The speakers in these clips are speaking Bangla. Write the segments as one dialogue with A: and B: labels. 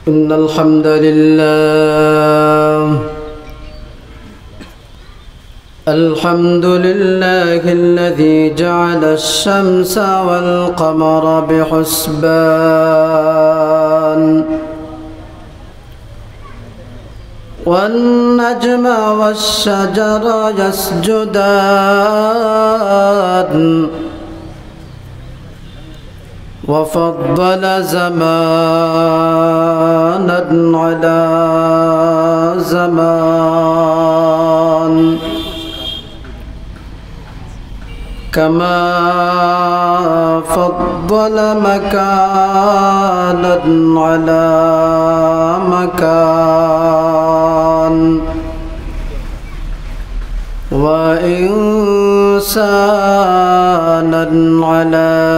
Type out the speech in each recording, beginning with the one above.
A: إن الحمد لله الذي جعل الشمس والقمر بحسبان والنجم والشجر يسجدان وفضل زمانا على زمان كما فضل مكانا على مكان وإنسانا على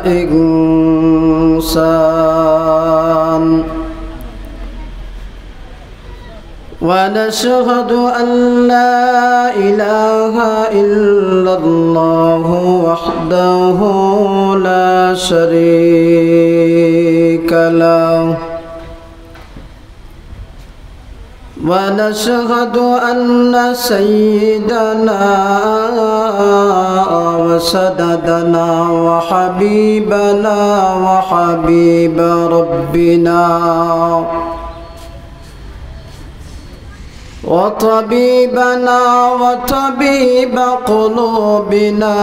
A: إنسان ونشهد أن لا إله إلا الله وحده لا شريك له ونشهد أن سيدنا وسندنا وحبيبنا وحبيب ربنا وطبيبنا وطبيب قلوبنا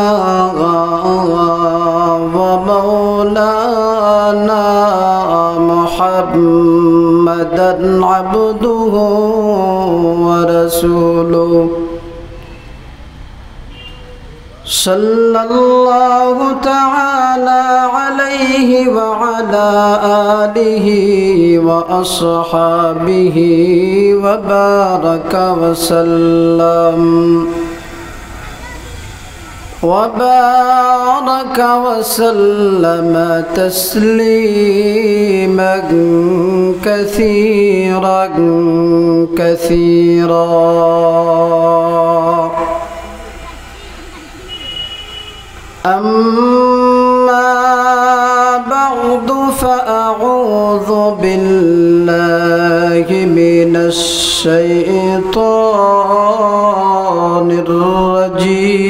A: ومولانا محمدا عبده ورسوله صلى الله تعالى عليه وعلى آله وأصحابه وبارك وسلم تسليما كثيرا أما بعد فأعوذ بالله من الشيطان الرجيم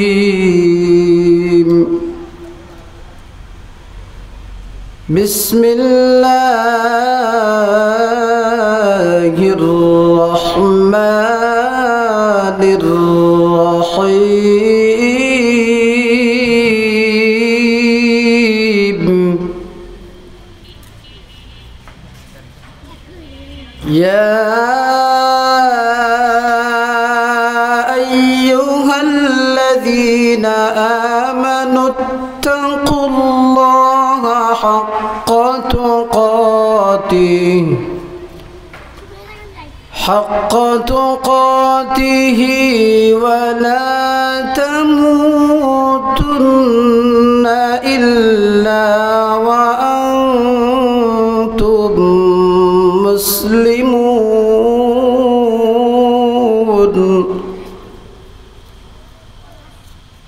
A: بسم الله الرحمن الرحيم يا أيها الذين آمنوا اتقوا الله حق تقاته ولا تموتن إلا وأنتم مسلمون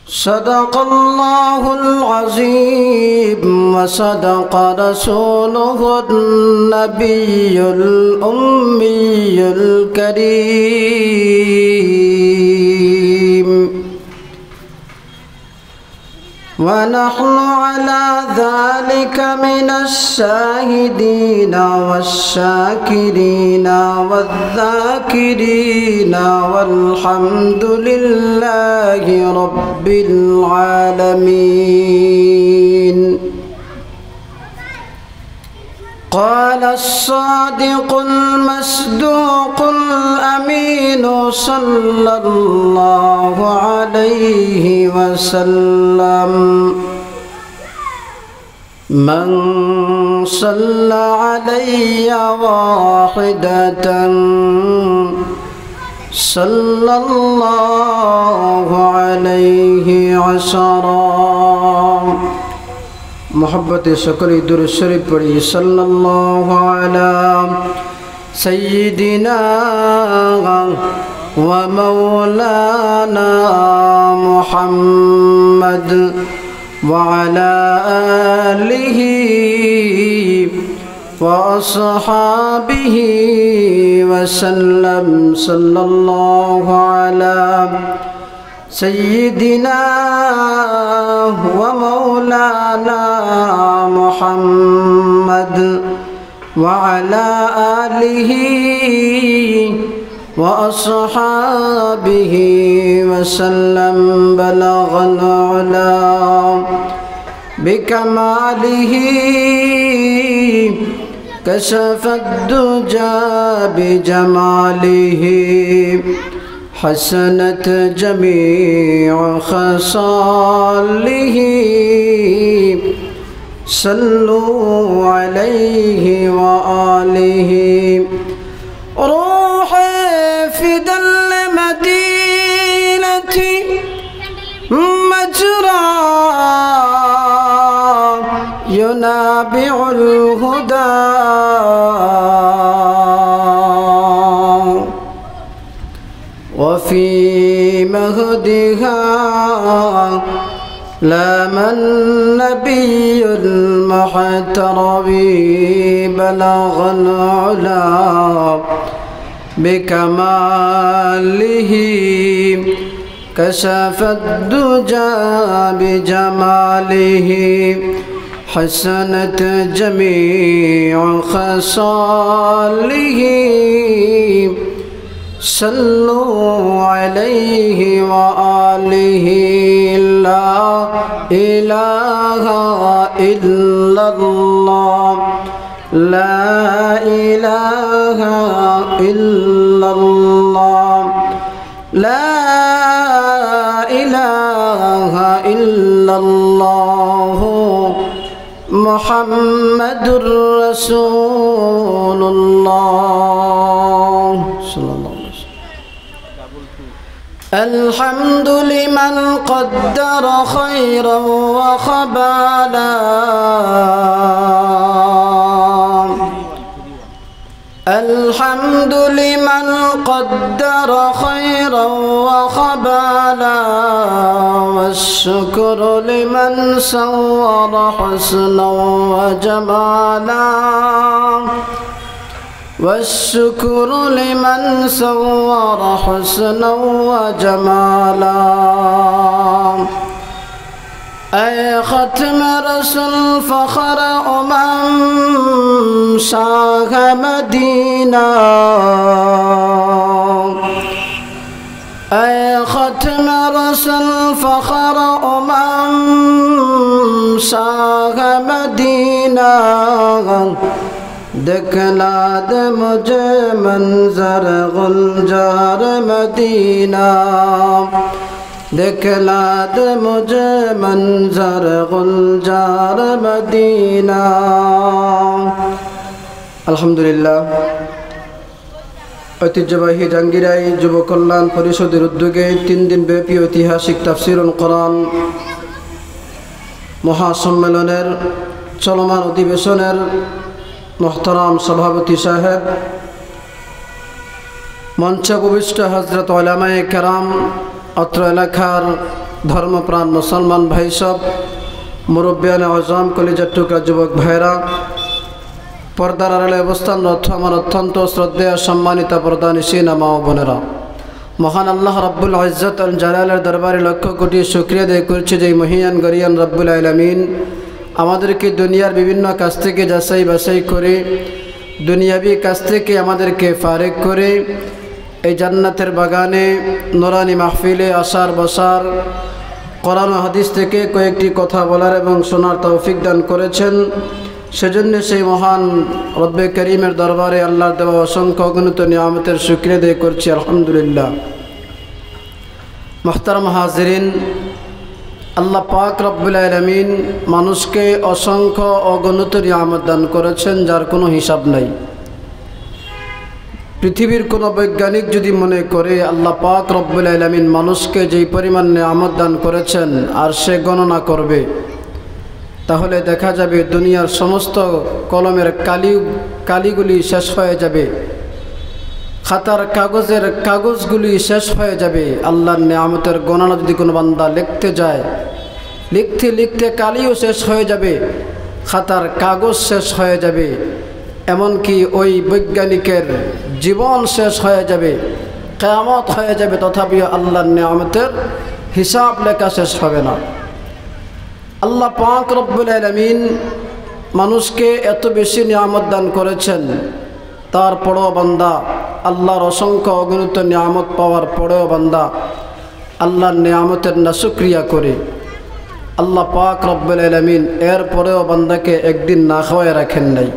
A: صدق الله العظيم وصدق رسوله النبي الأمي الكريم ونحن على ذلك من الشاهدين والشاكرين والذاكرين والحمد لله رب العالمين قال الصادق المصدوق الأمين صلى الله عليه وسلم من صلى علي واحدة صلى الله عليه عشرا محبت شکر در شریف پڑھی صلی اللہ علی سیدنا ومولانا محمد وعلى آله وأصحابه وسلم صلى الله على سيدنا ومولانا محمد وعلى آله وأصحابه وسلم بلغ العلا بكماله كشف الدجى بجماله حسنت جميع خصاله صلوا عليه وآله روح فدى المدينة مجرى ينابع الهدى وفي مهدها لام النبي المحترم بلغ العلا بكماله كشف الدجى بجماله حسنت جميع خصاله صلوا عليه وآله لا إله إلا الله لا إله إلا الله لا إله إلا الله محمد رسول الله صلى الله عليه وسلم. الحمد لمن قدر خيرا وخبالا الحمد لمن قدر خيرا وخبالا والشكر لمن صور حسنا وجمالا والشكر لمن صور حسنا وجمالا أي ختم رسول فخر شاه مدينة أي ختم رسول فخر شاه مدينة دکھلا دے مجھے منظر گلزار مدینہ دکھلا دے مجھے منظر گلزار مدینہ আলহামদুলিল্লাহ ঐতিহ্যবাহী জাঙ্গিরাই যুব কল্যাণ পরিষদের উদ্যোগে 3 দিন ব্যাপী ঐতিহাসিক তাফসীরুল কোরআন মহাসম্মেলনের চলমান অধিবেশনের মোহতারাম সভাপতি সাহেব, মঞ্চে উপবিষ্ট হযরত উলামায়ে কেরাম, অত্র এলাকার ধর্মপ্রাণ মুসলমান ভাই সব, মুরব্বিয়ানে আযম, কলিজার টুকরা যুবক ভাইরা, পর্দার আড়ালে অবস্থানরত আমার অত্যন্ত শ্রদ্ধেয় সম্মানিত পর্দানিশীনা মা ও বোনেরা, মহান আল্লাহ রাব্বুল ইজ্জত আল জালালের দরবারে লক্ষ কোটি শুকরিয়া আদায় করছি যে মহিয়ান গরিয়ান রব্বুল আলামিন আমাদেরকে দুনিয়ার বিভিন্ন কাজ থেকে যাচাই বাছাই করে দুনিয়াবি কাজ থেকে আমাদেরকে ফারেক করে এই জান্নাতের বাগানে নুরানি মাহফিলে আসার বসার, কোরআন ও হাদিস থেকে কয়েকটি কথা বলার এবং শোনার তৌফিক দান করেছেন। সেজন্য সেই মহান রব্বে করিমের দরবারে আল্লাহর দেওয়া অসংখ্য অগণিত নিয়ামতের শুকরিয়া আদায় করছি আলহামদুলিল্লাহ। মুহতারাম হাজিরিন, আল্লাহ পাক রব্বুল আলামিন মানুষকে অসংখ্য অগণিত নিয়ামত দান করেছেন যার কোনো হিসাব নাই। পৃথিবীর কোনো বৈজ্ঞানিক যদি মনে করে আল্লাহ পাক রব্বুল আলামিন মানুষকে যেই পরিমাণ নিয়ামত দান করেছেন আর সে গণনা করবে, তাহলে দেখা যাবে দুনিয়ার সমস্ত কলমের কালিগুলি শেষ হয়ে যাবে, খাতার কাগজগুলি শেষ হয়ে যাবে। আল্লাহর নিয়ামতের গণনা যদি কোনো বান্দা লিখতে যায়, লিখতে লিখতে কালিও শেষ হয়ে যাবে, খাতার কাগজ শেষ হয়ে যাবে, এমনকি ওই বৈজ্ঞানিকের জীবন শেষ হয়ে যাবে, কিয়ামত হয়ে যাবে, তথাপিও আল্লাহর নিয়ামতের হিসাব লেখা শেষ হবে না। আল্লাহ পাক রব্বুল আলামিন মানুষকে এত বেশি নিয়ামত দান করেছেন, তারপরেও বান্দা আল্লাহর অসংখ্য অগণিত নিয়ামত পাওয়ার পরেও বান্দা আল্লাহর নিয়ামতের নাশুকরিয়া করে। আল্লাহ পাক রব্বুল আলামিন এরপরেও বান্দাকে একদিন না খাওয়ায় রাখেন নাই।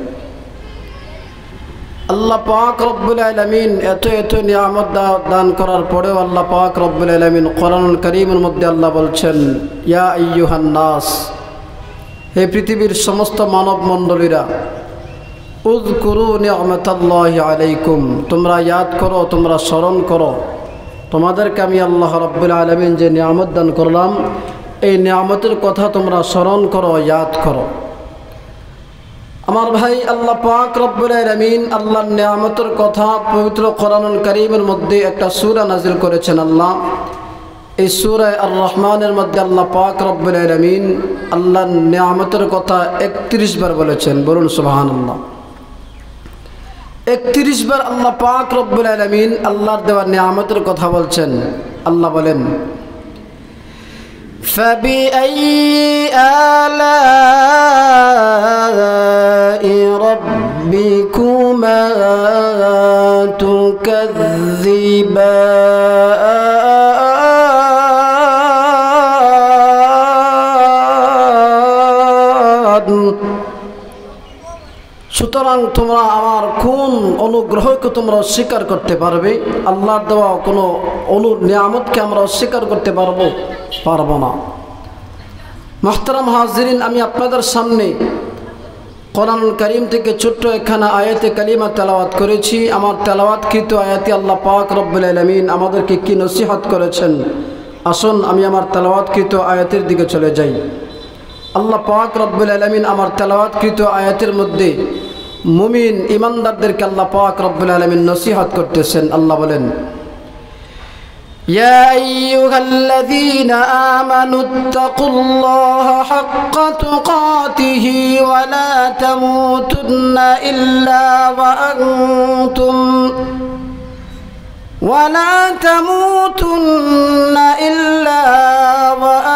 A: আল্লাহ পাক রব্বুল আলামিন এত নিয়ামত দান করার পরেও আল্লাহ পাক রব্বুল আলামিন কোরআনুল কারীমের মধ্যে আল্লাহ বলছেন, ইয়া আইয়ুহান নাস, হে পৃথিবীর সমস্ত মানব মণ্ডলীরা, উযকুরু নি'মাতাল্লাহি আলাইকুম, তোমরা ইয়াদ করো, তোমরা স্মরণ করো তোমাদেরকে আমি আল্লাহ রব্বুল আলামিন যে নিয়ামত দান করলাম, এই নিয়ামতের কথা তোমরা স্মরণ করো, ইয়াদ করো। আমার ভাই, আল্লাহ পাক রব্বুল আলামিন আল্লাহর নিয়ামতের কথা পবিত্র কোরআনুল কারীমের মধ্যে একটা সূরা নাজিল করেছেন। আল্লাহ এই সূরা আর রহমানের মধ্যে আল্লাহ পাক রব্বুল আলামিন আল্লাহর নিয়ামতের কথা 31 বার বলেছেন। বলুন সুবহানাল্লাহ। 31 বার আল্লাহ পাক রব্বুল আলামিন আল্লাহর দেওয়া নিয়ামতের কথা বলছেন। আল্লাহ বলেন, فبأي آلاء ربكما تكذبان। সুতরাং তোমরা আমার কোন অনুগ্রহকে তোমরা অস্বীকার করতে পারবে? আল্লাহর দেওয়া কোনো নিয়ামতকে আমরা অস্বীকার করতে পারবো না। মুহতারাম হাজিরিন, আমি আপনাদের সামনে কোরআনুল কারীম থেকে ছোট্ট একখানা আয়াতে কালিমা তেলাওয়াত করেছি। আমার তেলাওয়াতকৃত আয়াতে আল্লাহ পাক রব্বুল আলামিন আমাদেরকে কি নসিহত করেছেন, আসুন আমি আমার তেলাওয়াতকৃত আয়াতের দিকে চলে যাই। আল্লাহ পাক রব্বুল আলামিন আমার তেলাওয়াতকৃত আয়াতের মধ্যে মুমিন ইমানদারদেরকে আল্লাহ পাক রব্বুল আলামিন নসিহত করতেছেন। আল্লাহ বলেন, ইয়া আইয়ুহাল্লাযীনা আমানু ইত্তাকুল্লাহা হাক্কা তুকাতিহি ওয়া লা তামুতুন্না ইল্লা ওয়া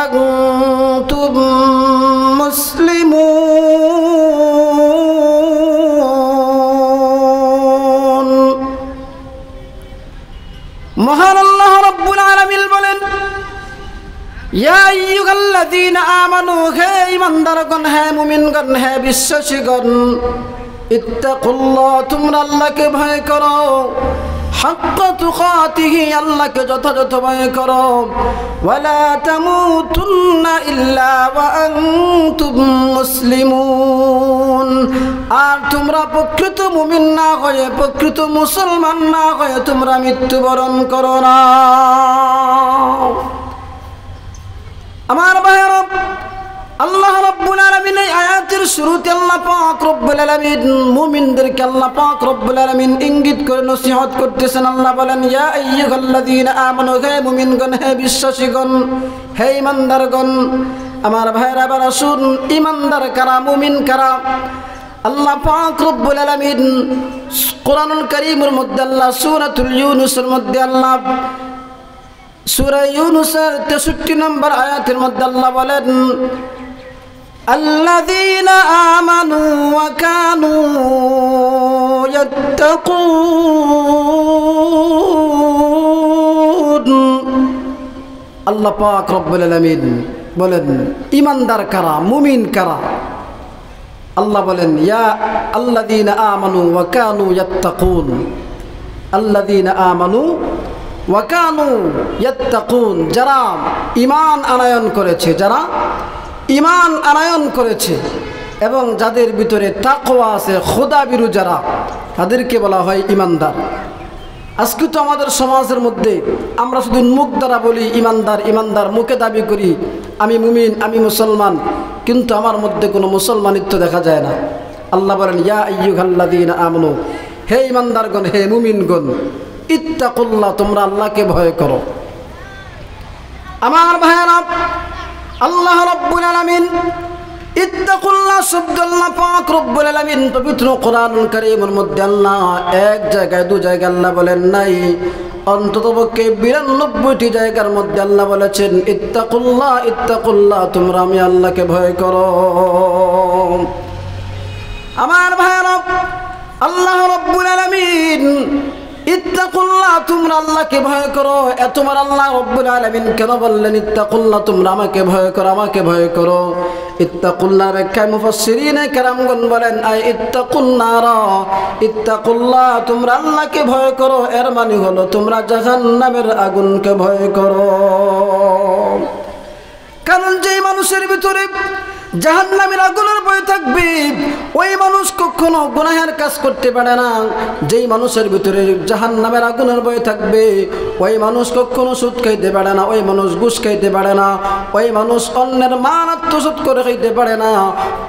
A: আনতুম মুসলিমুন। মহান আল্লাহ রাব্বুল আলামিন বলেন, ইয়া আইয়ুহাল্লাযীনা আমানু, হে ঈমানদারগণ, হে মুমিনগণ, হে বিশ্বাসীগণ, ইত্তাকুল্লাহ, তোমরা আল্লাহকে ভয় করো, হাক্কা তুকাতিহি, আল্লাহকে যথাযথ ভয় করো, ওয়ালা তামুতুন্না ইল্লা ওয়া আনতুম মুসলিমুন, আর তোমরা প্রকৃত মুমিন না হয়ে, প্রকৃত মুসলমান না হয়ে তোমরা মৃত্যুবরণ করো না। আমার ভাইয়েরা, আল্লাহ রাব্বুল আলামিন এই আয়াতের শুরুতে আল্লাহ পাক রব্বুল আলামিন মুমিনদেরকে আল্লাহ পাক রব্বুল আলামিন ইঙ্গিত করে নসিহত করতেছেন। আল্লাহ বলেন, ইয়া আইয়ুহাল্লাযীনা আমানু, হে মুমিনগণ, হে বিশ্বাসীগণ, হে ঈমানদারগণ। আমার ভাইয়েরা, এবার আসুন, ঈমানদার কারা, মুমিন কারা? আল্লাহ পাক রব্বুল আলামিন কোরআনুল কারীমের মধ্যে আল্লাহ সূরাতুল ইউনূসের মধ্যে আল্লাহ সূরা ইউনূসের 63 নম্বর আয়াতের মধ্যে আল্লাহ বলেন, الذين آمنوا وكانوا يتقون। আল্লাহ পাক রব্বুল আলামিন বলেন, ঈমানদার কারা, মুমিন কারা? আল্লাহ বলেন, ইয়া আল্লাযীনা আমানু ওয়া কানু ইয়াত্তাকুন। আল্লাযীনা আমানু ওয়া কানু ইয়াত্তাকুন, যারা ঈমান আনয়ন করেছে, যারা ঈমান আনয়ন করেছে এবং যাদের ভিতরে তাকওয়া আছে, খোদাভীরু যারা, তাদেরকে বলা হয় ঈমানদার। আজকে তো আমাদের সমাজের মধ্যে আমরা শুধু মুখ দ্বারা বলি ঈমানদার ঈমানদার, মুখে দাবি করি আমি মুমিন, আমি মুসলমান, কিন্তু আমার মধ্যে কোনো মুসলমানিত্ব দেখা যায় না। আল্লাহ বলেন, ইয়া আইয়ুহাল্লাযীনা আমানু, হে ঈমানদারগণ, হে মুমিনগণ, ইত্তাকুল্লাহ, তোমরা আল্লাহকে ভয় করো। আমার ভাইয়েরা, আল্লাহ রাব্বুল আলামিন ইত্তাকুল্লাহ শব্দ আল্লাহ পাক রব্বুল আলামিন পবিত্র কোরআনুল কারীমের মধ্যে আল্লাহ এক জায়গায় দু জায়গায় আল্লাহ বলেন নাই, অন্ততপক্ষে 92টি জায়গার মধ্যে আল্লাহ বলেছেন ইত্তাকুল্লাহ ইত্তাকুল্লাহ, তোমরা আমি আল্লাহকে ভয় করো। আমার ভাইরা, আল্লাহ রব্বুল আলামিন ইত্তাকুল্লাহ, তোমরা আল্লাহকে ভয় করো। তোমার আল্লাহ রব্বুল আলামিন কেন বললেন ইত্তাকুল্লাহ, তোমরা আমাকে ভয় করো, আমাকে ভয় করো? ইত্তাকুল্লাহ ব্যাখ্যায় মুফাসসিরিনে কেরামগণ বলেন আই ইত্তাকুন নারা, ইত্তাকুল্লাহ তোমরা আল্লাহকে ভয় করো, এর মানে হলো তোমরা জাহান্নামের আগুনকে ভয় করো। কারণ যেই মানুষের ভিতরে জাহান্নামের আগুনের ভয় থাকবে ওই মানুষ কখনো গুনাহের কাজ করতে পারে না। যেই মানুষের ভিতরে জাহান্নামের আগুনের ভয় থাকবে ওই মানুষ কখনো সুদ খাইতে পারে না, ওই মানুষ ঘুষ খাইতে পারে না, ওই মানুষ অন্যের মান আত্মসাৎ করে খাইতে পারে না,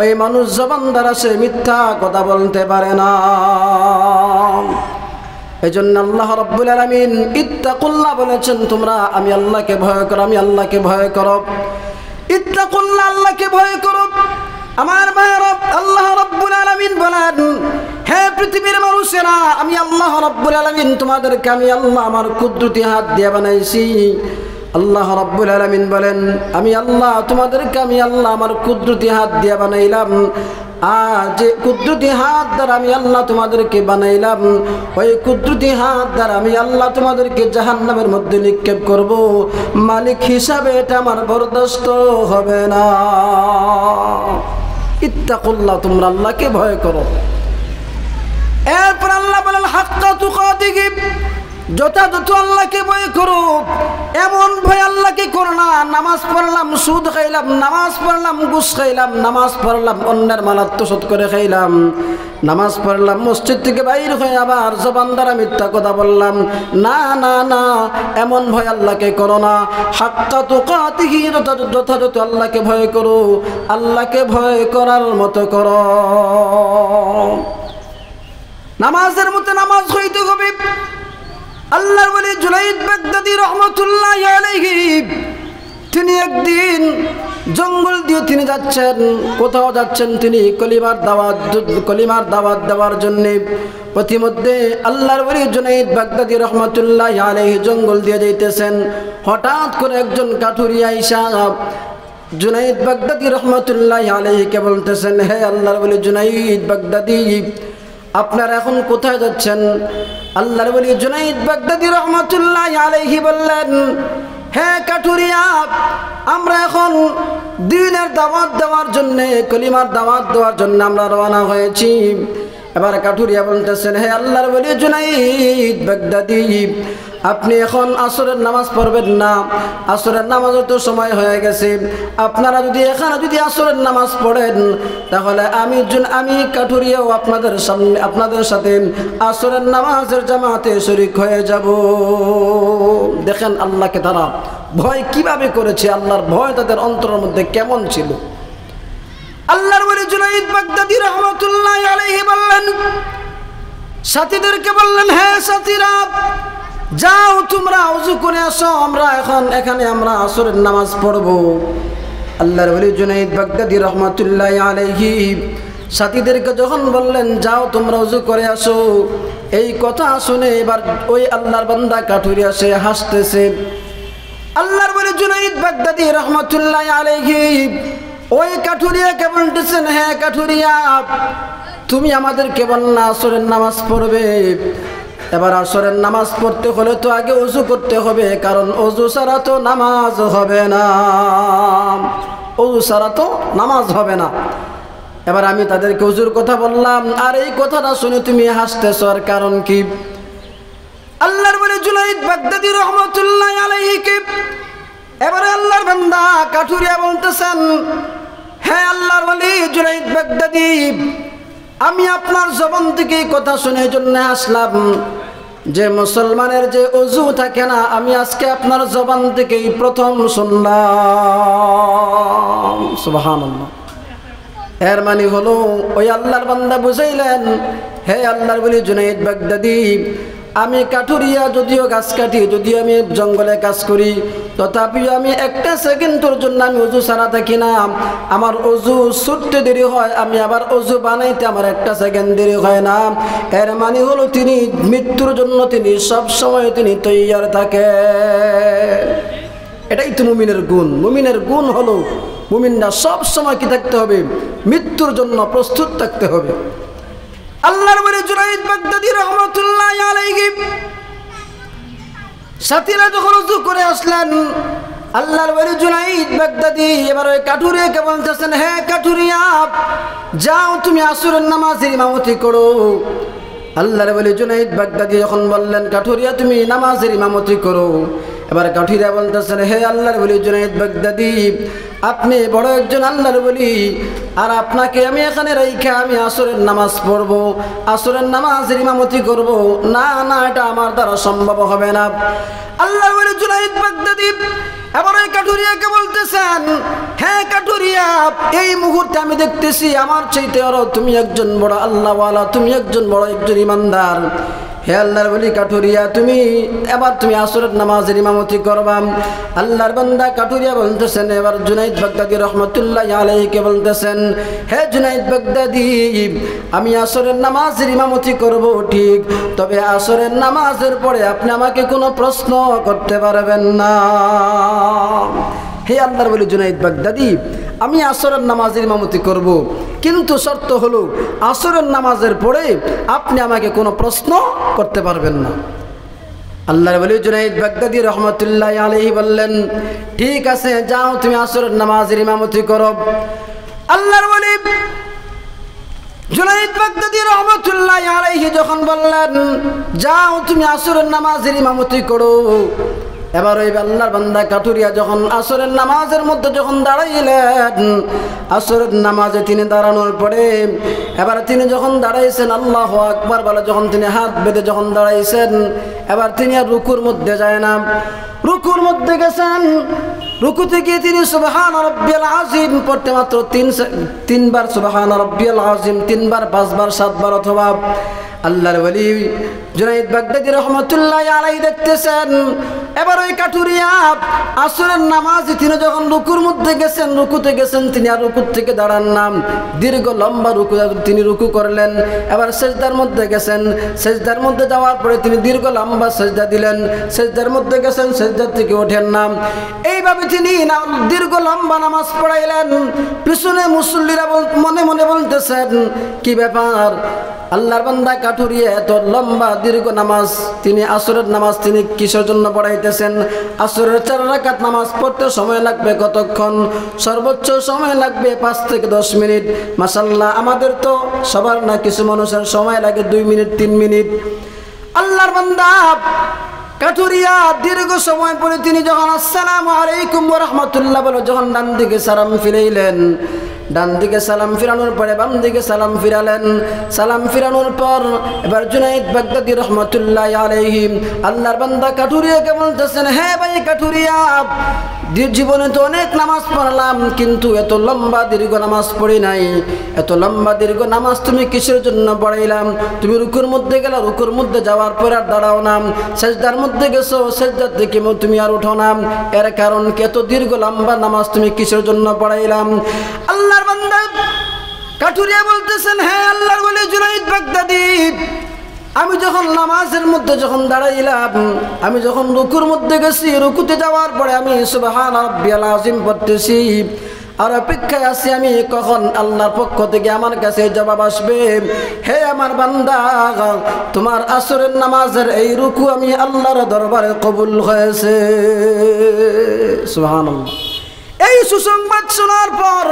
A: ওই মানুষ জবান দ্বারা সে মিথ্যা কথা বলতে পারে না। এই জন্য আল্লাহ রব্বুল আলামিন ইত্তাকুল্লাহ বলেছেন, তোমরা আমি আল্লাহকে ভয় করো, আমি আল্লাহকে ভয় করো। ইত্তাকুল্লাহ আল্লাহকে ভয় করো। আমার ভাইরা, আল্লাহ রব্বুল আলামিন বলেন হে পৃথিবীর মানুষেরা, আমি আল্লাহ রব্বুল আলামিন তোমাদেরকে আমি আল্লাহ আমার কুদরতি হাত দিয়ে বানাইছি। আল্লাহ রব্বুল আলামিন বলেন আমি আল্লাহ তোমাদেরকে আমি আল্লাহ আমার কুদরতি হাত দিয়ে বানাইলাম। আর যে কুদরতি হাত দ্বারা আমি আল্লাহ তোমাদেরকে বানাইলাম ওই কুদরতি হাত দ্বারা আমি আল্লাহ তোমাদেরকে জাহান্নামের মধ্যে নিক্ষেপ করব, মালিক হিসাবে এটা আমার বরদাস্ত হবে না। ইত্তাকুল্লাহ, তোমরা আল্লাহকে ভয় করো। এরপর আল্লাহ বলেন হাক্কা তুকাতিহি, যথাযথ আল্লাহকে ভয় করো। এমন ভয় আল্লাহকে করো না নামাজ পড়লাম সুদ খাইলাম, নামাজ পড়লাম ঘুষ খাইলাম, নামাজ পড়লাম অন্যের মাল আত্মসাৎ করে খাইলাম, নামাজ পড়লাম মসজিদ থেকে বাইর হয়ে আবার জবান দ্বারা মিথ্যা কথা বললাম। না না না, এমন ভয় আল্লাহকে করো না। হাক্কা তুকাতিহি, যথাযথ আল্লাহকে ভয় করো, আল্লাহকে ভয় করার মতো করো। নামাজের মতো নামাজ হইতে হবে। আল্লাহর ওলি জুনাইদ বাগদাদী রাহমাতুল্লাহি আলাইহি তিনি একদিন জঙ্গল দিয়ে তিনি যাচ্ছেন, কোথাও যাচ্ছেন তিনি কলিমার দাওয়াত দেওয়ার জন্য। প্রতিমধ্যে আল্লাহর ওলি জুনাইদ বাগদাদী রাহমাতুল্লাহি আলাইহি জঙ্গল দিয়ে যাইতেছেন। হঠাৎ করে একজন কাঠুরিয়া আইসা জুনাইদ বাগদাদী রাহমাতুল্লাহি আলাইহিকে বলতেছেন, হে আল্লাহর ওলি জুনাইদ বাগদাদী, আপনারা এখন কোথায় যাচ্ছেন? আল্লাহর ওলি জুনাইদ বাগদাদী রাহমাতুল্লাহি আলাইহি বললেন, হে কাঠুরিয়া, আমরা এখন দ্বীনের দাওয়াত দেওয়ার জন্য, কলিমার দাওয়াত দেওয়ার জন্য আমরা রওনা হয়েছি। এবার কাঠুরিয়া বলতেছেন, হে আল্লাহর ওলি জুনাইদ বাগদাদী, আপনি এখন আসরের নামাজ পড়বেন না, আসরের নামাজের তো সময় হয়ে গেছে। আপনারা যদি এখানে যদি আসরের নামাজ পড়েন তাহলে আমি কাঠুরিয়াও আপনাদের সাথে আসরের নামাজের জামাতে শরীক হয়ে যাব। দেখেন আল্লাহকে তারা ভয় কিভাবে করেছে, আল্লাহর ভয় তাদের অন্তরের মধ্যে কেমন ছিল। আল্লাহর ওলি জুনাইদ বাগদাদী রাহমাতুল্লাহি আলাইহি বললেন, সাথীদেরকে বললেন, হে সাথীরা, যাও তোমরা ওযু করে আসো, আমরা এখন এখানে আমরা আসরের নামাজ পড়ব। আল্লাহর ওলি জুনাইদ বাগদাদী রাহমাতুল্লাহি আলাইহি সাথীদেরকে যখন বললেন যাও তোমরা ওযু করে আসো, এই কথা শুনে এবার ওই আল্লাহর বান্দা কাঠুরিয়া সে হাসতেছে। আল্লাহর ওলি জুনাইদ বাগদাদী রাহমাতুল্লাহি আলাইহি ওই কাঠুরিয়াকে বলতেছেন, হে কাঠুরিয়া, তুমি আমাদেরকে বলনা আসরের নামাজ পড়বে। এবার আসরের নামাজ পড়তে হলে তো আগে ওযু করতে হবে, কারণ ওযু ছাড়া তো নামাজ হবে না, ওযু ছাড়া তো নামাজ হবে না। এবার আমি তাদেরকে ওযুর কথা বললাম, আর এই কথাটা শুনে তুমি হাসতেছ, আর কারণ কি? আল্লাহর ওলি জুনাইদ বাগদাদী রাহমাতুল্লাহি আলাইহিকে এবারে আল্লাহর বান্দা কাঠুরিয়া বলতেছেন, হে আল্লাহর ওলি জুনাইদ বাগদাদী, আমি আপনার জবান থেকে কথা শুনে জন্য আসলাম যে মুসলমানের যে ওযু থাকে না, আমি আজকে আপনার জবান থেকেই প্রথম শুনলাম। সুবহানাল্লাহ। এর মানে হলো ওই আল্লাহর বান্দা বুঝাইলেন, হে আল্লাহর ওলি জুনাইদ বাগদাদী, আমি কাঠুরিয়া, যদিও গাছ কাটি, যদিও আমি জঙ্গলে কাজ করি, তথাপিও আমি একটা সেকেন্ডের জন্য আমি অজু ছাড়া থাকি না। আমার অজু ছুটতে দেরি হয়, আমি আবার অজু বানাইতে আমার একটা সেকেন্ড দেরি হয় না। এর মানে হলো তিনি মৃত্যুর জন্য তিনি সব সময় তিনি তৈয়ার থাকে। এটাই তো মুমিনের গুণ। মুমিনের গুণ হলো মুমিনরা সব সময় কি থাকতে হবে? মৃত্যুর জন্য প্রস্তুত থাকতে হবে। আল্লাহর ওলি জুনাইদ বাগদাদী রাহমাতুল্লাহ আলাইহি সাথীরা যখন ওযু করে আসলেন, আল্লাহর ওলি জুনাইদ বাগদাদী এবার ওই কাঠুরিয়াকে বলতেছেন, হে কাঠুরিয়া, যাও তুমি আসরের নামাজের ইমামতি করো। আল্লাহর ওলি জুনাইদ বাগদাদী যখন বললেন, কাঠুরিয়া তুমি নামাজের ইমামতি করো, এবার কাঠুরিয়া বলতেছেন, হে আল্লাহর ওলি জুনাইদ বাগদাদী, আপনি বড় একজন আল্লাহর ওলি, আর আপনাকে আমি এখানে রাইখা আমি আসরের নামাজ পড়বো, আসরের নামাজের ইমামতি করব? না না, এটা আমার দ্বারা সম্ভব হবে না। আল্লাহর ওলি জুনাইদ বাগদাদী এবার ওই কাঠুরিয়াকে বলতেছেন, হে কাঠুরিয়া, এই মুহূর্তে আমি দেখতেছি আমার চাইতে আরো তুমি একজন বড় আল্লাহওয়ালা, তুমি একজন বড় একজন ইমানদার। হে আল্লাহর ওলি কাঠুরিয়া, তুমি আসরের নামাজের ইমামতি করবা। আল্লাহর বান্দা কাঠুরিয়া বলতেছেন, এবার জুনাইদ বাগদাদী রহমতুল্লাহ আলাইহিকে বলতেছেন, হে জুনাইদ বাগদাদী, আমি আসরের নামাজের ইমামতি করব ঠিক, তবে আসরের নামাজের পরে আপনি আমাকে কোনো প্রশ্ন করতে পারবেন না। হে আল্লাহর ওলি জুনাইদ বাগদাদী, আমি আসরের নামাজের ইমামতি করব, কিন্তু শর্ত হলো আসরের নামাজের পরে আপনি আমাকে কোনো প্রশ্ন করতে পারবেন না। আল্লাহর ওলি জুনাইদ বাগদাদী রহমতুল্লাহ আলাইহি বললেন, ঠিক আছে, যাও তুমি আসরের নামাজের ইমামতি করো। আল্লাহর ওলি জুনাইদ বাগদাদী রহমতুল্লাহ আলাইহি যখন বললেন, যাও তুমি আসরের নামাজের ইমামতি করো, এবার ওই আল্লাহর বান্দা কাঠুরিয়া যখন আসরের নামাজের মধ্যে যখন দাঁড়াইলেন, আসরের নামাজে তিনি দাঁড়ানোর পরে এবার তিনি যখন দাঁড়াইছেন, আল্লাহু আকবার বলে যখন তিনি হাত বেঁধে যখন দাঁড়াইছেন, এবার তিনি আর রুকুর মধ্যে যায় না, রুকুর মধ্যে গেছেন। রুকু থেকে তিনি সুবহান রাব্বিয়াল আযীম পড়তে মাত্র তিনবার সুবহান রাব্বিয়াল আযীম, 3 বার 5 বার 7 বার, অথবা আল্লাহর ওলি জুনাইদ বাগদাদী রহমতুল্লাহ আলাইহি দেখতেছেন, এবার ওই কাঠুরিয়া আসরের নামাজে তিনি যখন রুকুর মধ্যে গেছেন, রুকুতে গেছেন, তিনি আর রুকুর থেকে দাঁড়ান না, দীর্ঘ লম্বা রুকু তিনি রুকু করলেন। এবার সেজদার মধ্যে গেছেন, সেজদার মধ্যে যাওয়ার পরে তিনি দীর্ঘ লম্বা সেজদা দিলেন, সেজদার মধ্যে গেছেন, সেজদার থেকে ওঠেন না। এইভাবে তিনি দীর্ঘ লম্বা নামাজ পড়াইলেন। পিছনে মুসল্লিরা মনে মনে বলতেছেন, কি ব্যাপার, আল্লাহর বান্দা কাঠুরিয়া এত লম্বা দীর্ঘ নামাজ, তিনি আসরের নামাজ তিনি কিসের জন্য পড়াইতেছেন? আসরের 4 রাকাত নামাজ পড়তে সময় লাগবে কতক্ষণ? সর্বোচ্চ সময় লাগবে 5 থেকে 10 মিনিট। মাশাআল্লাহ, আমাদের তো সবার না, কিছু মানুষের সময় লাগে 2 মিনিট 3 মিনিট। আল্লাহর বান্দা কাঠুরিয়া দীর্ঘ সময় পরে তিনি যখন আসসালামু আলাইকুম ওয়া রাহমাতুল্লাহ বলে যখন ডান দিকে সালাম ফিরাইলেন, ডান দিকে সালাম ফিরানোর পরে বাম দিকে সালাম ফিরালেন। সালাম ফিরানোর পর এবার জুনাইদ বাগদাদী রহমতুল্লাহ আলাইহি আল্লাহর বান্দা কাঠুরিয়াকে বলতেছেন, হে ভাই কাঠুরিয়া, জীবনে তো অনেক নামাজ পড়লাম, কিন্তু এত লম্বা দীর্ঘ নামাজ পড়ি নাই। এত লম্বা দীর্ঘ নামাজ তুমি কিসের জন্য পড়াইলাম? তুমি রুকুর মধ্যে গেলা, রুকুর মধ্যে যাওয়ার পর আর দাঁড়াও না, সেজদার মধ্যে গেছো, সেজদার থেকে তুমি আর উঠো না, এর কারণ কি? এত দীর্ঘ লম্বা নামাজ তুমি কিসের জন্য পড়াইলাম? আল্লাহর বান্দা কাঠুরিয়া বলতেছেন, হে আল্লাহর ওলি জুনাইদ বাগদাদী, আমি যখন নামাজের মধ্যে যখন দাঁড়াইলাম, আমি যখন রুকুর মধ্যে গেছি, রুকুতে যাওয়ার পরে আমি সুবহান রাব্বিয়াল আযীম পড়তেছি, আর অপেক্ষায় আছি আমি কখন আল্লাহর পক্ষ থেকে আমার কাছে জবাব আসবে। হে আমার বান্দা, তোমার আসরের নামাজের এই রুকু আমি আল্লাহর দরবারে কবুল হয়েছে। সুবহানাল্লাহ। এই সুসংবাদ শোনার পর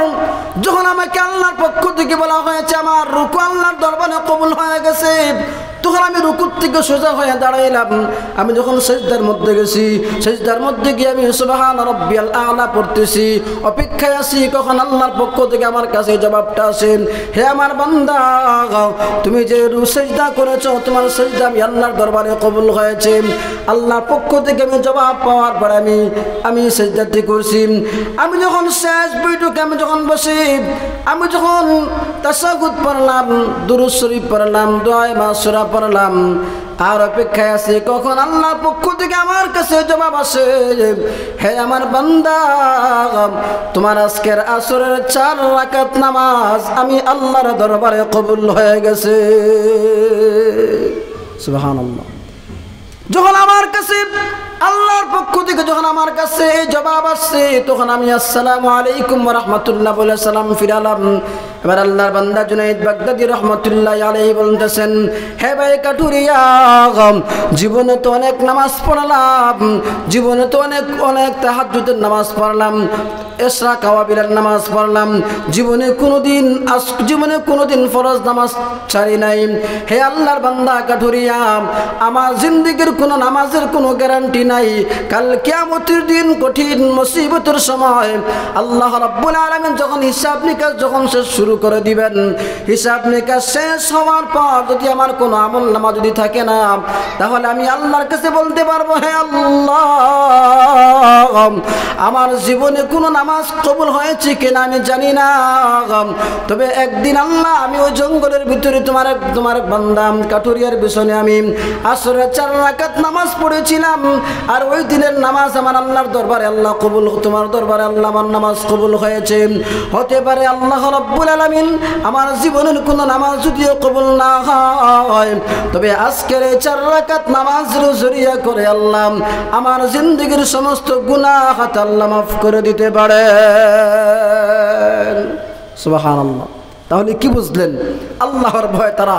A: যখন আমাকে আল্লাহর পক্ষ থেকে বলা হয়েছে আমার রুকু আল্লাহর দরবারে কবুল হয়ে গেছে, তখন আমি রুকুর থেকে সোজা হয়ে দাঁড়াইলাম। আমি যখন সেজদার মধ্যে গেছি, সেজদার মধ্যে গিয়ে আমি সুবহান রাব্বিয়াল আ'লা পড়তেছি, অপেক্ষায় আছি কখন আল্লাহর পক্ষ থেকে আমার কাছে জবাবটা আসে। হে আমার বান্দা, তুমি যে সেজদা করেছো, তোমার সেজদা আমি আল্লাহর দরবারে কবুল হয়েছে। আল্লাহর পক্ষ থেকে আমি জবাব পাওয়ার পর আমি সেজদাটি করছি। আমি যখন শেষ বৈঠকে আমি যখন বসি, আমি যখন তাশাহুদ পড়লাম, দুরূদ শরীফ পড়লাম, দোয়া মাসুরা পড়লাম, আর অপেক্ষায় আছি কখন আল্লাহর পক্ষ থেকে আমার কাছে জবাব আসে, হে আমার বান্দা, তোমার আজকের আসরের 4 রাকাত নামাজ আমি আল্লাহর দরবারে কবুল হয়ে গেছে। সুবহানাল্লাহ। যখন আমার কাছে আল্লাহর পক্ষ থেকে যখন আমার কাছে এই জবাব আসছে, তখন আমি আসসালামু আলাইকুম ওয়া রাহমাতুল্লাহ বলে সালাম ফিরালাম। এবার আল্লাহর বান্দা জুনাইদ বাগদাদী রাহমাতুল্লাহি আলাইহি বলতেছেন, হে ভাই কাটুরিয়া, জীবনে তো অনেক নামাজ পড়লাম, জীবনে তো অনেক তাহাজ্জুদের নামাজ পড়লাম, এশরা কাওয়াবিলের নামাজ পড়লাম, জীবনে কোনোদিন ফরজ নামাজ ছাড়ি নাই। হে আল্লাহর বান্দা কাটুরিয়া, আমার জিন্দেগির কোনো নামাজের কোনো গ্যারান্টি নাই। কাল কিয়ামতের দিন কঠিন মুসিবতের সময় আল্লাহ রাব্বুল আলামিন যখন হিসাব নিকাশ শেষ শুরু করে দিবেন, হিসাব নিকাশ শেষ হওয়ার পর যদি আমার কোনো আমল নামা যদি থাকে না, তাহলে আমি আল্লাহর কাছে বলতে পারবো, হে আল্লাহ, আমার জীবনে কোনো নামাজ কবুল হয়েছে কিনা আমি জানি না, তবে একদিন আল্লাহ আমি ওই জঙ্গলের ভিতরে তোমার বান্দা কাটুরিয়ার পিছনে আমি আসরের 4 রাকাত নামাজ পড়েছিলাম, আর ওই দিনের নামাজ আমার আল্লাহর দরবারে আল্লাহ কবুল, তোমার দরবারে আল্লাহ আমার নামাজ কবুল হয়েছে। হতে পারে আল্লাহ রাব্বুল আলামিন আমার জীবনের কোনো নামাজ যদিও কবুল না হয়, তবে আজকের এই 4 রাকাত নামাজের জরিয়া করে আল্লাহ আমার জিন্দেগির সমস্ত গুনাহ আল্লাহ মাফ করে দিতে পারে। সুবহানাল্লাহ। তাহলে কি বুঝলেন? আল্লাহর ভয় তারা,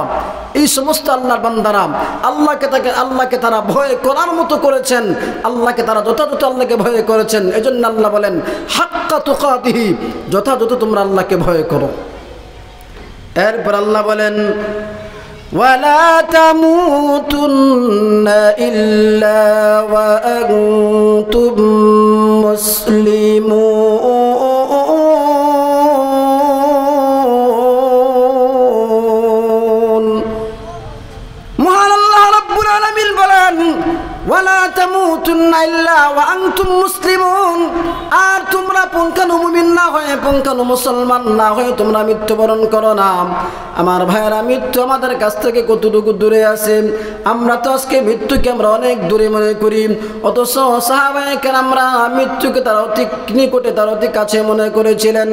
A: এই সমস্ত আল্লাহর বান্দারা আল্লাহকে তারা ভয় করার মতো করেছেন, আল্লাহকে তারা যথাযথ আল্লাহকে ভয় করেছেন। এজন্য আল্লাহ বলেন, হাক্কা তুকাতিহি, যথাযথ তোমরা আল্লাহকে ভয় করো। এরপর আল্লাহ বলেন, ওয়ালা তামুতুন্না ইল্লা ওয়া আনতুম মুসলিমুন। মহান আল্লাহ রাব্বুল আলামিন বলেন, ওয়ালা তামুতুন্না ইল্লা ওয়া আনতুম মুসলিমুন, আর তোমরা পুঙ্খানু মুমিন না হয়ে, পুঙ্খানু মুসলমান না হয়ে তোমরা মৃত্যুবরণ করো না। আমার ভাইয়েরা, মৃত্যু আমাদের কাছ থেকে কতটুকু দূরে আছে? আমরা তো আজকে মৃত্যুকে আমরা অনেক দূরে মনে করি, অথচ সাহাবায়ে কেরামরা মৃত্যুকে তারা অতি নিকটে, তারা অতি কাছে মনে করেছিলেন।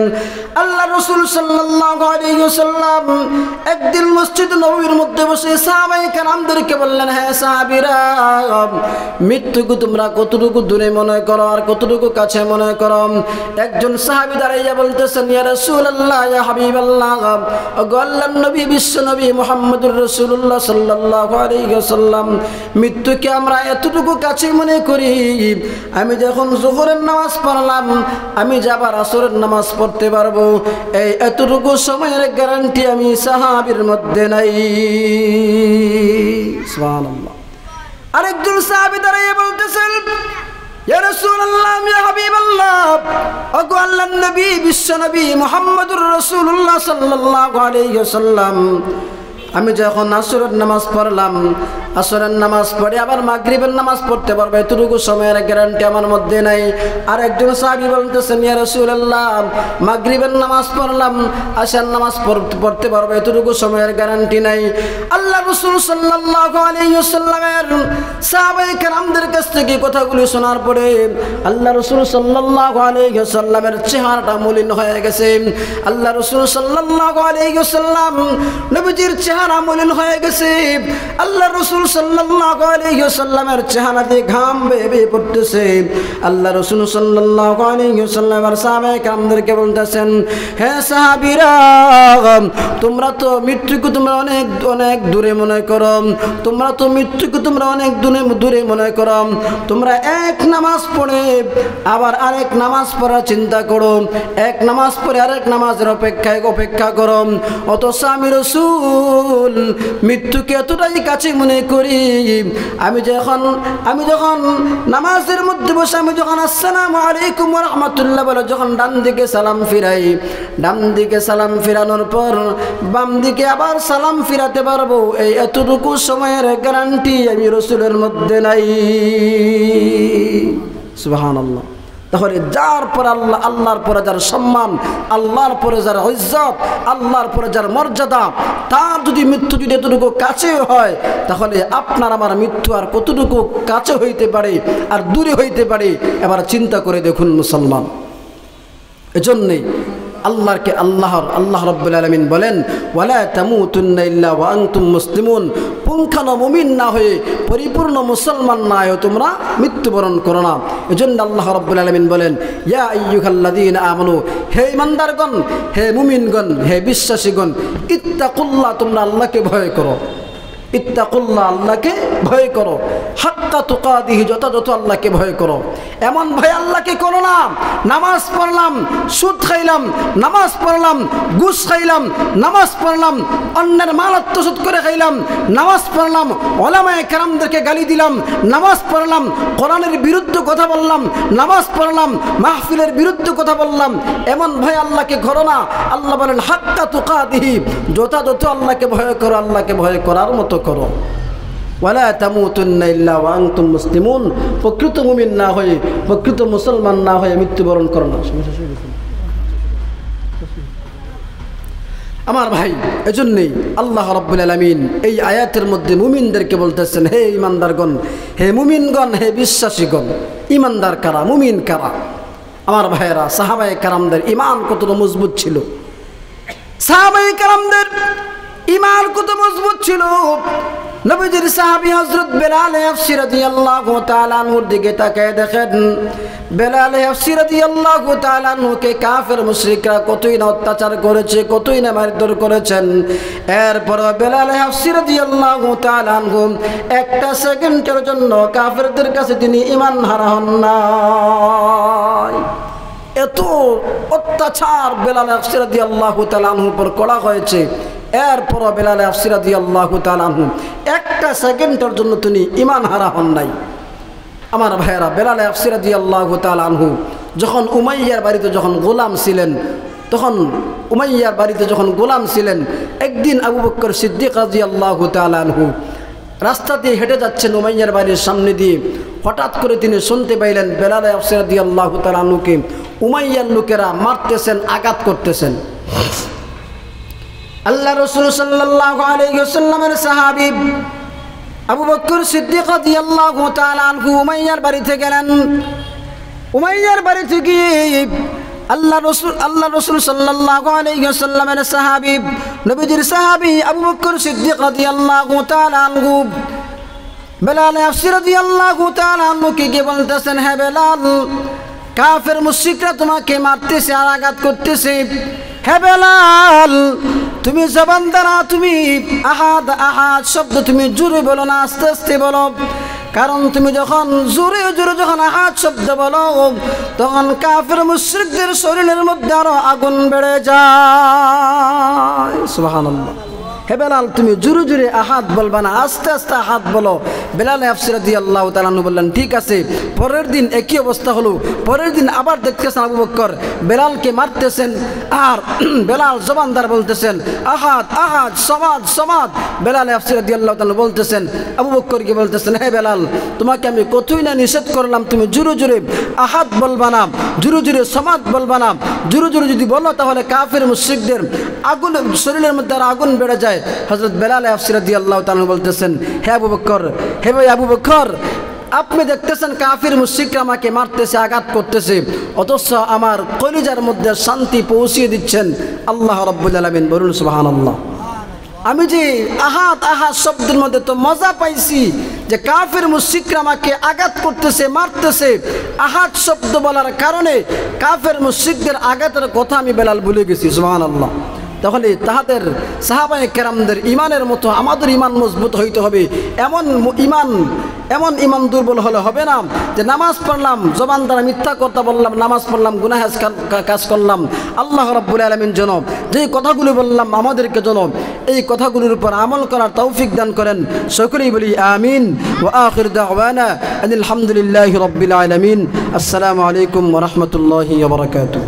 A: আল্লাহ রাসূল সাল্লাল্লাহু আলাইহি ওয়াসাল্লাম একদিন মসজিদ নববীর মধ্যে বসে সাহাবায়ে কেরামদেরকে বললেন, হে সাহাবীরা, মৃত্যুকে তোমরা কতটুকু দূরে মনে করো আর কতটুকু কাছে মনে করো? একজন সাহাবী দাঁড়াইয়া বলতেছেন, ইয়া রাসূলুল্লাহ, ইয়া হাবিবাল্লাহ, ওগো আল্লাহর নবী, বিশ্ব নবী মুহাম্মদুর রাসূলুল্লাহ সাল্লাল্লাহু আলাইহি ওয়াসাল্লাম, মৃত্যুকে আমরা এতটুকু কাছে মনে করি, আমি যখন যোহরের নামাজ পড়লাম, আমি যে আবার আসরের নামাজ পড়তে পারবো, এই এতটুকু সময়ের গ্যারান্টি আমি সাহাবীর মধ্যে নাই। সুবহানাল্লাহ। আরেকজন সাহাবী দাঁড়িয়ে বলতেছেন, ইয়া রাসূলুল্লাহ, ইয়া হাবিবাল্লাহ, ওগো আল্লাহর নবী, বিশ্ব নবী মুহাম্মদুর রাসূলুল্লাহ সাল্লাল্লাহু আলাইহি ওয়াসাল্লাম, আমি যখন আসরের নামাজ পড়লাম, আসরের নামাজ পড়ে আবার মাগরিবের নামাজ পড়তে পারবো, এতটুকু সময়ের গ্যারান্টি আমার মধ্যে নাই। আর একজন সাহাবী বলতেছেন, ইয়া রাসূলুল্লাহ, মাগরিবের নামাজ পড়লাম, আশার নামাজ পড়তে পারবো, এতটুকু সময়ের গ্যারান্টি নাই। আল্লাহ রাসূল সাল্লাল্লাহু আলাইহি ওয়াসাল্লামের সাহাবায়ে কেরামদের কাছ থেকে কথাগুলো শোনার পরে আল্লাহ রাসূল সাল্লাল্লাহু আলাইহি ওয়াসাল্লামের চেহারাটা মলিন হয়ে গেছে। আল্লাহ রাসূল সাল্লাল্লাহু আলাইহি ওয়াসাল্লাম নবীজির চেহারা মলিন হয়ে গেছে। আল্লাহ রাসূল সাল্লাল্লাহু আলাইহি ওয়াসাল্লামের চেহারাতে ঘাম বেয়ে বেয়ে পড়তেছে। আল্লাহ রাসূল সাল্লাল্লাহু আলাইহি ওয়াসাল্লামের সাহাবায়ে কেরামদেরকে বলতেছেন, হে সাহাবীরা, তোমরা তো মৃত্যুকে তোমরা অনেক অনেক দূরে মনে করো, তোমরা তো মৃত্যুকে তোমরা অনেক দূরে মনে করো, তোমরা এক নামাজ পড়ে আবার আরেক নামাজ পড়ার চিন্তা করো, এক নামাজ পড়ে আরেক নামাজের অপেক্ষা করো, অথচ আমি রাসূল মৃত্যুকে এতটাই কাছে মনে করি, আমি যখন নামাজের মধ্যে বসে আমি যখন আসসালামু আলাইকুম ওয়া রাহমাতুল্লাহ বলে যখন ডান দিকে সালাম ফিরাই, ডান দিকে সালাম ফিরানোর পর বাম দিকে আবার সালাম ফিরাতে পারবো, এই এতটুকু সময়ের গ্যারান্টি আমি রাসূলের মধ্যে নাই। সুবহানাল্লাহ। তাহলে যার পরে আল্লাহ, আল্লাহর পরে যার সম্মান, আল্লাহর পরে যার ইজ্জত, আল্লাহর পরে যার মর্যাদা, তার যদি মৃত্যু যদি এতটুকু কাছে হয়, তাহলে আপনার আমার মৃত্যু আর কতটুকু কাছে হইতে পারে আর দূরে হইতে পারে, এবার চিন্তা করে দেখুন মুসলমান। এজন্যই আল্লাহকে আল্লাহ রাব্বুল আলামিন বলেন, ওয়ালা তামুতুন্না ইল্লা ওয়া আনতুম মুসলিমুন, পুঙ্খানো মুমিন না হয়ে, পরিপূর্ণ মুসলমান না হয়ে তোমরা মৃত্যুবরণ করো না। এজন্য আল্লাহ রাব্বুল আলামিন বলেন, ইয়া আইয়ুহাল্লাযীনা আমানু, হে ইমানদারগণ, হে মুমিনগণ, হে বিশ্বাসীগণ, ইত্তাকুল্লাহ, তোমরা আল্লাহকে ভয় করো। ইত্তাকুল্লাহ, আল্লাহকে ভয় করো। হাক্কা তুকাতিহি, যথাযথ আল্লাহকে ভয় করো। এমন ভয় আল্লাহকে করো না, নামাজ পড়লাম, সুদ খাইলাম, নামাজ পড়লাম, ঘুষ খাইলাম, নামাজ পড়লাম, অন্যের মাল আত্মসাৎ করে খাইলাম, নামাজ পড়লাম, ওলামায়ে কেরামদেরকে গালি দিলাম, নামাজ পড়লাম, কোরআনের বিরুদ্ধে কথা বললাম, নামাজ পড়লাম, মাহফিলের বিরুদ্ধে কথা বললাম, এমন ভয় আল্লাহকে করো না। আল্লাহ বলেন হাক্কা তুকাতিহি, যথাযথ আল্লাহকে ভয় করো, আল্লাহকে ভয় করার মতো করো। ওয়ালা তামুতুন্না ইল্লা ওয়া আনতুম মুসলিমুন, প্রকৃত মুমিন না হয়ে, প্রকৃত মুসলমান না হয়ে মৃত্যুবরণ করো না। আমার ভাই, এজন্যই আল্লাহ রাব্বুল আলামিন এই আয়াতের মধ্যে মুমিনদেরকে বলতেছেন, হে ইমানদারগণ, হে মুমিনগণ, হে বিশ্বাসীগণ। ইমানদার কারা, মুমিন কারা? আমার ভাইয়েরা, সাহাবায়ে কেরামদের ঈমান কতটা মজবুত ছিল, সাহাবায়ে কেরামদের ঈমান কত মজবুত ছিল। নবীজির সাহাবী হযরত বেলাল হাফসি রাদিয়াল্লাহু তাআলা আনহুর দিকে তাকায় দেখেন, বেলাল হাফসি রাদিয়াল্লাহু তাআলা আনহুকে কাফের মুশরিকরা কতই না অত্যাচার করেছে, কতই না মারধর করেছেন। এরপর বেলাল হাফসি রাদিয়াল্লাহু তাআলা আনহু একটা সেকেন্ডের জন্য কাফেরদের কাছে তিনি ঈমান হারা হন নাই। এত অত্যাচার বেলাল হাফসি রাদিয়াল্লাহু তাআলা আনহুর উপর করা হয়েছে। এরপর বেলাল হাফসি রাদিয়াল্লাহু তাআলা আনহু একটা সেকেন্ডের জন্য তিনি ঈমান হারা হন নাই। আমার ভাইয়েরা, বেলাল হাফসি রাদিয়াল্লাহু তাআলা আনহু যখন উমাইয়ার বাড়িতে যখন গোলাম ছিলেন, তখন উমাইয়ার বাড়িতে যখন গোলাম ছিলেন, একদিন আবু বকর সিদ্দিক রাদিয়াল্লাহু তাআলা আনহু রাস্তা দিয়ে হেঁটে যাচ্ছেন উমাইয়ার বাড়ির সামনে দিয়ে। হঠাৎ করে তিনি শুনতে পাইলেন বেলাল হাফসি রাদিয়াল্লাহু তাআলা আনহুকে উমাইয়ার লোকেরা মারতেছেন, আঘাত করতেছেন। আল্লাহ রাসূল সাল্লাল্লাহু আলাইহি ওয়াসাল্লামের সাহাবী আবু বকর সিদ্দিক রাদিয়াল্লাহু তাআলা আনহু উমাইয়ার বাড়িতে গেলেন। উমাইয়ার বাড়িতে গিয়ে আল্লাহ রাসূল সাল্লাল্লাহু আলাইহি ওয়াসাল্লামের সাহাবী, নবীজির সাহাবী আবু বকর সিদ্দিক রাদিয়াল্লাহু তাআলা আনহু বেলাল হাফসি রাদিয়াল্লাহু তাআলা আনহুকে গিয়ে বলতেছেন, হে বেলাল, কাফের মুশরিকরা তোমাকে মারতেছে আর আঘাত করতেছে। হে বেলাল, তুমি জবান দ্বারা তুমি আহাদ আহাদ শব্দ তুমি জোরে বলো না, আস্তে আস্তে বলো। কারণ তুমি যখন জোরে জোরে যখন আহাদ শব্দ বলো, তখন কাফের মুশরিকদের শরীরের মধ্যে আরো আগুন বেড়ে যায়। সুবহানাল্লাহ। হে বেলাল, তুমি জোরে জোরে আহাদ বলবা না, আস্তে আস্তে আহাদ বলো। বেলাল হাফসি রাদিয়াল্লাহু তাআলা আনহু বললেন, ঠিক আছে। পরের দিন একই অবস্থা হলো। পরের দিন আবার দেখতেছেন আবু বকর বেলালকে মারতেছেন, আর বেলাল জবানদার বলতেছেন আহাদ আহাদ, সমাদ সমাদ। বেলাল হাফসি রাদিয়াল্লাহু তাআলা বলতেছেন, আবু বকরকে বলতেছেন, হে বেলাল, তোমাকে আমি কতই না নিষেধ করলাম, তুমি জোরে জোরে আহাদ বলবা না, জোরে জোরে সমাদ বলবা না। জোরে জোরে যদি বলো তাহলে কাফের মুশরিকদের আগুন শরীরের মধ্যে আর আগুন বেড়ে যায়। হযরত বেলাল হাফসি রাদিয়াল্লাহু তাআলা বলতেছেন, হে আবু বকর, হে ভাই আবু বকর, আপনি দেখতেছেন কাফির মুশরিকরা আমাকে মারতেছে, আঘাত করতেছে, অথচ আমার কলিজার মধ্যে শান্তি পৌঁছিয়ে দিচ্ছেন আল্লাহ রাব্বুল আলামিন। বলুন সুবহানাল্লাহ। আমি যে আহাদ আহাদ শব্দের মধ্যে তো মজা পাইছি, যে কাফির মুশরিকরা আমাকে আঘাত করতেছে, মারতেছে, আহাদ শব্দ বলার কারণে কাফির মুশরিকদের আঘাতের কথা আমি বেলাল ভুলে গেছি। সুবহানাল্লাহ। তাহলে তাহাদের সাহাবায়ে কেরামদের ইমানের মতো আমাদের ইমান মজবুত হইতে হবে। এমন ইমান দুর্বল হলে হবে না যে নামাজ পড়লাম, জবান দ্বারা মিথ্যা কথা বললাম, নামাজ পড়লাম, গুনাহ কাজ করলাম। আল্লাহ রাব্বুল আলামিন যেন যে কথাগুলো বললাম আমাদেরকে যেন এই কথাগুলোর উপর আমল করার তৌফিক দান করেন। সকলেই বলি আমিন। ওয়া আখির দাওয়ানা আলহামদুলিল্লাহি রাব্বিল আলামিন। আসসালামু আলাইকুম ওয়া রাহমাতুল্লাহি ওয়া বারাকাতুহু।